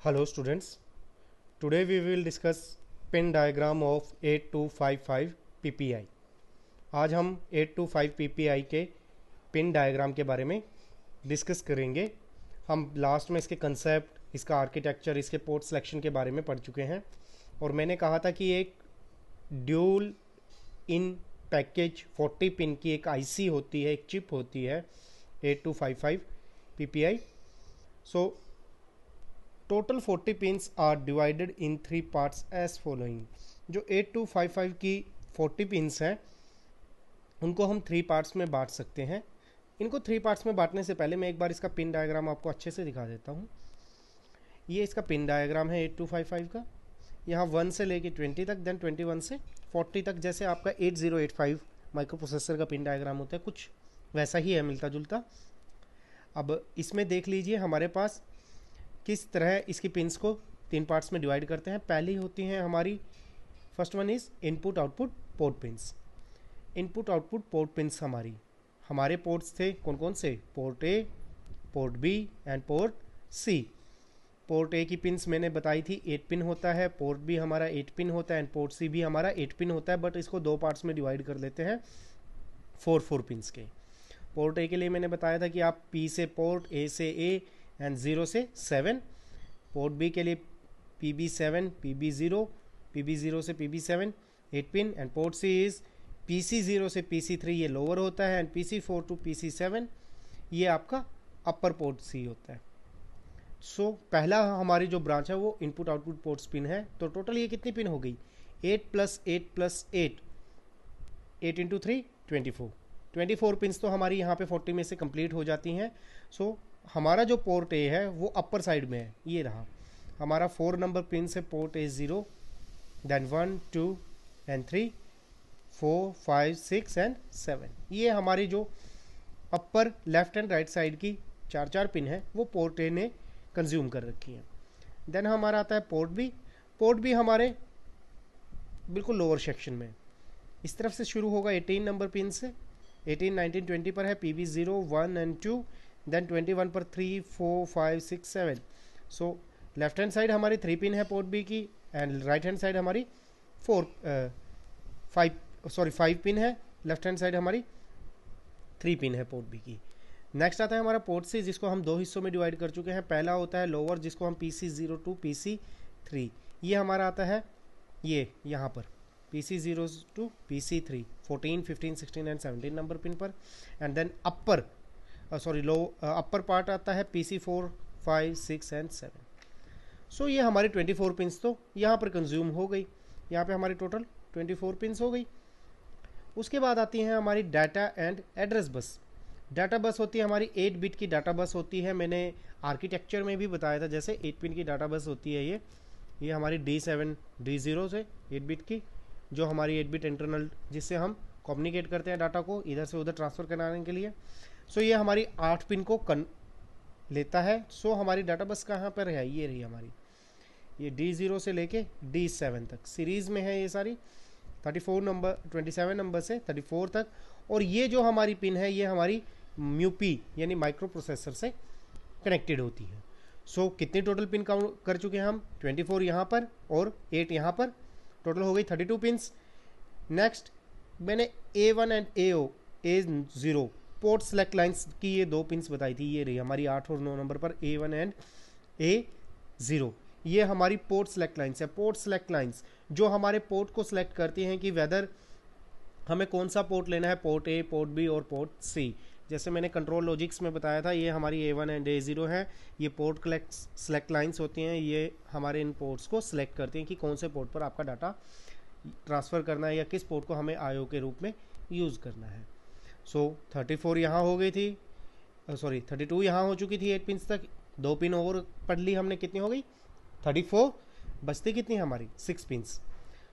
Hello students, today we will discuss pin diagram of 8255 PPI। आज हम 825 PPI के pin diagram के बारे में डिस्कस करेंगे। हम लास्ट में इसके कंसेप्ट, इसका आर्किटेक्चर, इसके पोर्ट सिलेक्शन के बारे में पढ़ चुके हैं और मैंने कहा था कि एक ड्यूल इन पैकेज 40 पिन की एक आईसी होती है, एक चिप होती है 8255 PPI। So total 40 pins are divided in 3 parts as following. जो 8255 की 40 पिन्स हैं उनको हम 3 पार्ट्स में बांट सकते हैं। इनको 3 पार्ट्स में बांटने से पहले मैं एक बार इसका पिन डायग्राम आपको अच्छे से दिखा देता हूँ। ये इसका पिन डायग्राम है 8255 का। यहाँ 1 से लेके 20 तक, देन 21 से 40 तक, जैसे आपका 8085 माइक्रो प्रोसेसर का पिन डायग्राम होता है, कुछ वैसा ही है, मिलता जुलता। अब इसमें देख लीजिए हमारे पास किस तरह इसकी पिन्स को 3 पार्ट्स में डिवाइड करते हैं। पहली होती हैं हमारी, first one is input output port pins. Input output port pins हमारे पोर्ट्स थे कौन कौन से? Port A, port B and port C. Port A की पिन्स मैंने बताई थी 8 पिन होता है, पोर्ट बी हमारा 8 पिन होता है एंड पोर्ट सी भी हमारा 8 पिन होता है, बट इसको 2 पार्ट्स में डिवाइड कर लेते हैं 4 पिन्स के। पोर्ट ए के लिए मैंने बताया था कि आप पी से पोर्ट, ए से ए एंड 0 से 7। पोर्ट बी के लिए PB7, PB0, PB0 से PB7 8 pin and port C is PC0 से PC3, ये लोअर होता है, एंड PC4 टू PC7 ये आपका अपर पोर्ट सी होता है। सो पहला हमारी जो ब्रांच है वो इनपुट आउटपुट पोर्ट्स पिन है। तो टोटल ये कितनी पिन हो गई? 8 + 8 + 8, 8 × 3 24 पिन्स तो हमारी यहाँ पे 40 में से कंप्लीट हो जाती हैं। सो हमारा जो पोर्ट ए है वो अपर साइड में है, ये रहा हमारा 4 नंबर पिन से port A 0, then 1 2 and 3 4 5 6 and 7। ये हमारी जो upper left and right side की 4 पिन है वो पोर्ट ए ने कंज्यूम कर रखी है। देन हमारा आता है पोर्ट बी। पोर्ट बी हमारे बिल्कुल लोअर सेक्शन में, इस तरफ से शुरू होगा 18 नंबर पिन से, 18 19 20 पर है PB0 1 एंड 2, देन 21 पर 3 4 5 6 7। सो लेफ्ट हैंड साइड हमारी 3 पिन है पोर्ट बी की, एंड राइट हैंड साइड हमारी 5 पिन है, लेफ्ट हैंड साइड हमारी 3 पिन है पोर्ट बी की। नेक्स्ट आता है हमारा पोर्ट सी, जिसको हम 2 हिस्सों में डिवाइड कर चुके हैं। पहला होता है लोअर, जिसको हम PC0 टू PC3, ये हमारा आता है ये यहाँ पर PC0 to PC3 14 15 16 and 17 number pin पर। And then upper upper part आता है PC4 5 6 एंड 7। सो ये हमारी 24 पिन्स तो यहाँ पर कंज्यूम हो गई। यहाँ पे हमारी टोटल 24 पिन्स हो गई। उसके बाद आती है हमारी data and address bus. Data बस होती है हमारी 8 बिट की डाटा बस होती है। मैंने आर्किटेक्चर में भी बताया था, जैसे 8 पिन की डाटा बस होती है ये हमारी D7 D0 से 8 बिट की, जो हमारी 8 बिट इंटरनल, जिससे हम कम्युनिकेट करते हैं डाटा को इधर से उधर ट्रांसफ़र कराने के लिए। सो ये हमारी 8 पिन को लेता है। सो हमारी डाटा बस कहाँ पर है? ये रही हमारी, ये D0 से लेके D7 तक सीरीज़ में है ये सारी, 27 नंबर से 34 तक। और ये जो हमारी पिन है ये हमारी म्यूपी यानी माइक्रो प्रोसेसर से कनेक्टेड होती है। सो कितनी टोटल पिन काउंट कर चुके हैं हम? 24 यहाँ पर और 8 यहाँ पर, टोटल हो गई 32 पिन्स। नेक्स्ट मैंने A1 and A0 port select lines की ये 2 पिन्स बताई थी, ये रही हमारी 8 और 9 नंबर पर A1 एंड A0। ये हमारी पोर्ट सेलेक्ट लाइंस है। पोर्ट सेलेक्ट लाइंस जो हमारे पोर्ट को सिलेक्ट करती हैं कि वेदर हमें कौन सा पोर्ट लेना है, पोर्ट ए, पोर्ट बी और पोर्ट सी। जैसे मैंने कंट्रोल लॉजिक्स में बताया था, ये हमारी A1 एंड A0 है। ये पोर्ट सेलेक्ट लाइंस होती हैं, ये हमारे इन पोर्ट्स को सिलेक्ट करती हैं कि कौन से पोर्ट पर आपका डाटा ट्रांसफ़र करना है या किस पोर्ट को हमें IO के रूप में यूज़ करना है। सो 34 यहाँ हो गई थी, 32 यहाँ हो चुकी थी 8 पिन्स तक। 2 पिन और पढ़ ली हमने, कितनी हो गई? 34। बचती कितनी हमारी? 6 पिन्स।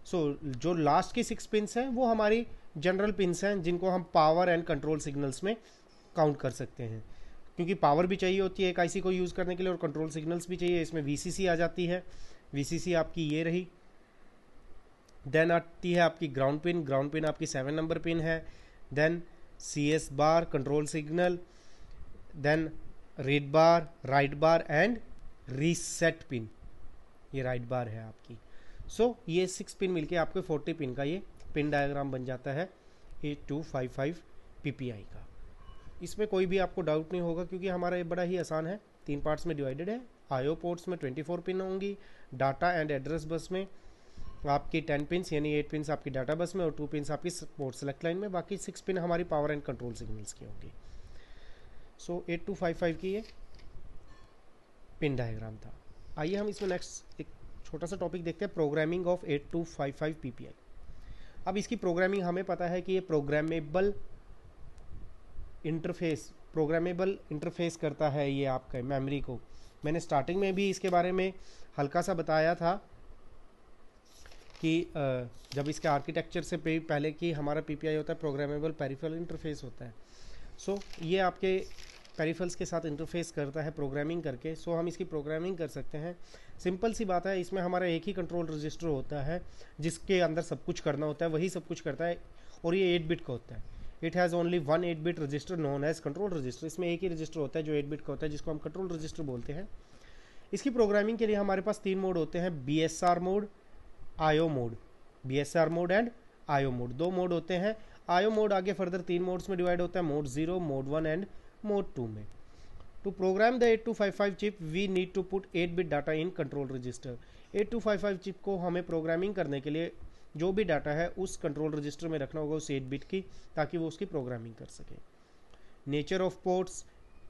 सो जो लास्ट की 6 पिन्स हैं वो हमारी जनरल पिन्स हैं, जिनको हम पावर एंड कंट्रोल सिग्नल्स में काउंट कर सकते हैं, क्योंकि पावर भी चाहिए होती है एक आईसी को यूज़ करने के लिए और कंट्रोल सिग्नल्स भी चाहिए। इसमें VCC आ जाती है। VCC आपकी ये रही। देन आती है आपकी ग्राउंड पिन। ग्राउंड पिन आपकी 7 नंबर पिन है। Then CS bar control signal, then read bar, write bar and reset pin, ये राइट बार है आपकी। सो ये 6 पिन मिलके आपके 40 पिन का ये पिन डायग्राम बन जाता है 8255 PPI का। इसमें कोई भी आपको डाउट नहीं होगा क्योंकि हमारा ये बड़ा ही आसान है, 3 पार्ट्स में डिवाइडेड है। IO पोर्ट्स में 24 पिन होंगी, डाटा एंड एड्रेस बस में आपकी 10 पिन्स यानी 8 पिन्स आपकी डाटा बस में और 2 पिन्स आपकी पोर्ट सेलेक्ट लाइन में, बाकी 6 पिन हमारी पावर एंड कंट्रोल सिग्नल्स की होंगी। सो 8255 की ये पिन डायग्राम था। आइए हम इसमें नेक्स्ट एक छोटा सा टॉपिक देखते हैं, प्रोग्रामिंग ऑफ 8255 PPI। अब इसकी प्रोग्रामिंग हमें पता है कि ये प्रोग्रामेबल इंटरफेस करता है ये आपका मेमोरी को। मैंने स्टार्टिंग में भी इसके बारे में हल्का सा बताया था कि जब इसके आर्किटेक्चर से पहले कि हमारा PPI होता है प्रोग्रामेबल पेरिफेरल इंटरफेस होता है। सो ये आपके पेरिफेरल्स के साथ इंटरफेस करता है प्रोग्रामिंग करके। सो हम इसकी प्रोग्रामिंग कर सकते हैं। सिंपल सी बात है, इसमें हमारा एक ही कंट्रोल रजिस्टर होता है जिसके अंदर सब कुछ करना होता है, वही सब कुछ करता है और ये 8 बिट का होता है। It has only 1 8 bit register known as control register. इसमें एक ही रजिस्टर होता है जो 8 बिट का होता है जिसको हम कंट्रोल रजिस्टर बोलते हैं। इसकी प्रोग्रामिंग के लिए हमारे पास 3 मोड होते हैं, BSR mode, IO mode, BSR mode and IO mode, 2 mode होते हैं। IO मोड आगे फर्दर 3 मोड्स में डिवाइड होता है, मोड 0, मोड 1 एंड मोड 2 में। To program the 8255 chip we need to put 8 bit data in control register. 8255 chip को हमें programming करने के लिए जो भी डाटा है उस कंट्रोल रजिस्टर में रखना होगा उस 8 बिट की, ताकि वो उसकी प्रोग्रामिंग कर सके। Nature of ports,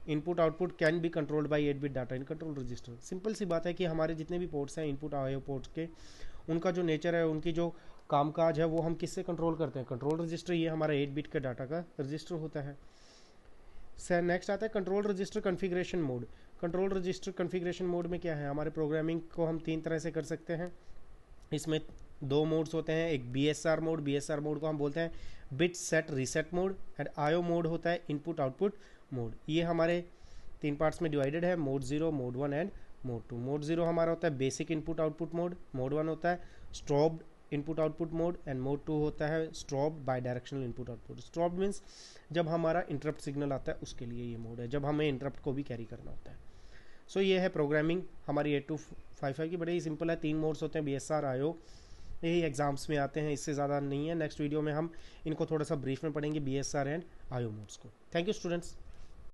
input output can be controlled by 8 bit data in control register. Simple सी बात है कि हमारे जितने भी पोर्ट्स हैं इनपुट IO पोर्ट्स के, उनका जो नेचर है, उनकी जो कामकाज है वो हम किससे कंट्रोल करते हैं, कंट्रोल रजिस्टर। ये हमारा 8 बिट का डाटा का रजिस्टर होता है। नेक्स्ट आता है control register configuration mode. Control register configuration mode में क्या है, हमारे प्रोग्रामिंग को हम 3 तरह से कर सकते हैं। इसमें 2 मोड्स होते हैं, एक BSR मोड, BSR मोड को हम बोलते हैं bit set reset mode, and IO mode होता है इनपुट आउटपुट मोड। ये हमारे 3 पार्ट्स में डिवाइडेड है, mode 0, mode 1 and mode 2। Mode 0 हमारा होता है basic input output mode, mode 1 होता है strobed input output mode and mode 2 होता है strobed bidirectional input output. Strobed means जब हमारा इंटरप्ट सिग्नल आता है उसके लिए ये मोड है, जब हमें इंटरप्ट को भी कैरी करना होता है। सो ये है प्रोग्रामिंग हमारी 8255 की, बड़े ही सिंपल है। 3 मोड्स होते हैं, BSR, IO, यही एग्जाम्स में आते हैं, इससे ज़्यादा नहीं है। नेक्स्ट वीडियो में हम इनको थोड़ा सा ब्रीफ में पढ़ेंगे, BSR एंड IO मोड्स को। Thank you students.